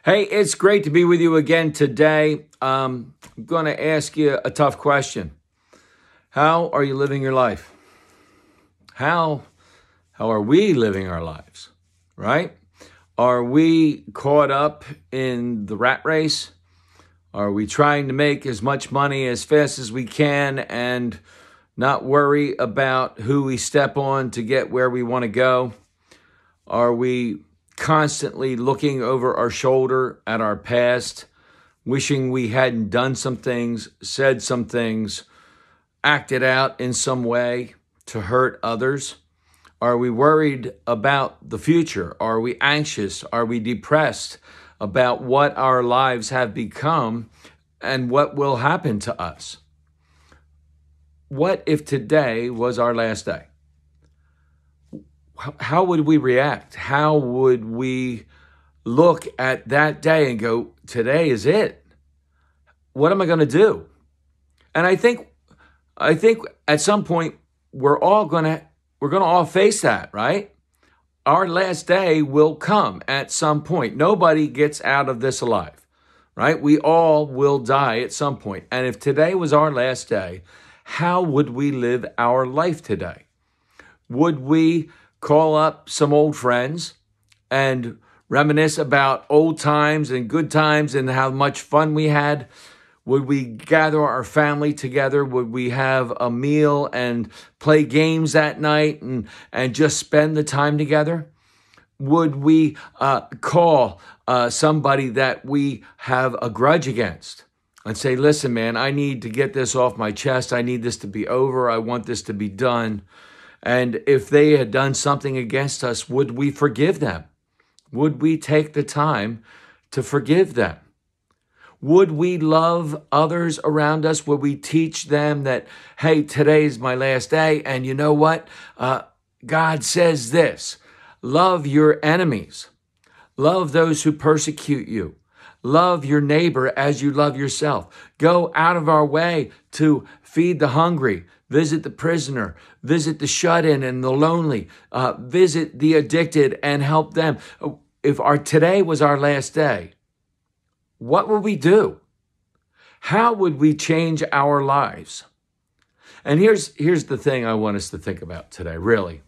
Hey, it's great to be with you again today. I'm going to ask you a tough question. How are you living your life? How are we living our lives, right? Are we caught up in the rat race? Are we trying to make as much money as fast as we can and not worry about who we step on to get where we want to go? Are we constantly looking over our shoulder at our past, wishing we hadn't done some things, said some things, acted out in some way to hurt others? Are we worried about the future? Are we anxious? Are we depressed about what our lives have become and what will happen to us? What if today was our last day? How would we react? How would we look at that day and go, today is it? What am I going to do? And I think at some point we're going to all face that, right? Our last day will come at some point. Nobody gets out of this alive, right? We all will die at some point. And if today was our last day, how would we live our life today? Would we call up some old friends and reminisce about old times and good times and how much fun we had? Would we gather our family together? Would we have a meal and play games that night and just spend the time together? Would we call somebody that we have a grudge against and say, listen, man, I need to get this off my chest. I need this to be over. I want this to be done. And if they had done something against us, would we forgive them? Would we take the time to forgive them? Would we love others around us? Would we teach them that, hey, today's my last day, and you know what? God says this: love your enemies. Love those who persecute you. Love your neighbor as you love yourself. Go out of our way to feed the hungry, visit the prisoner, visit the shut-in and the lonely, visit the addicted and help them. If today was our last day, what would we do? How would we change our lives? And here's the thing I want us to think about today, really,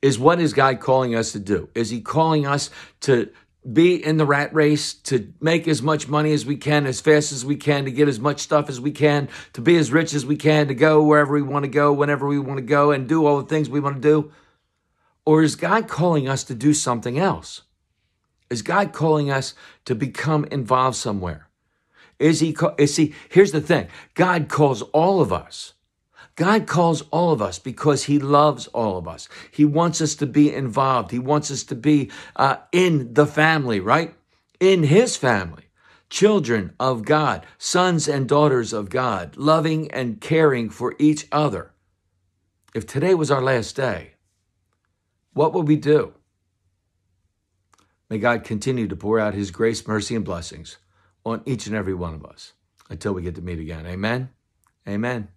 is what is God calling us to do? Is he calling us to be in the rat race, to make as much money as we can, as fast as we can, to get as much stuff as we can, to be as rich as we can, to go wherever we want to go, whenever we want to go, and do all the things we want to do? Or is God calling us to do something else? Is God calling us to become involved somewhere? Here's the thing. God calls all of us. God calls all of us because he loves all of us. He wants us to be involved. He wants us to be in the family, right? In his family. Children of God, sons and daughters of God, loving and caring for each other. If today was our last day, what would we do? May God continue to pour out his grace, mercy, and blessings on each and every one of us until we get to meet again. Amen. Amen.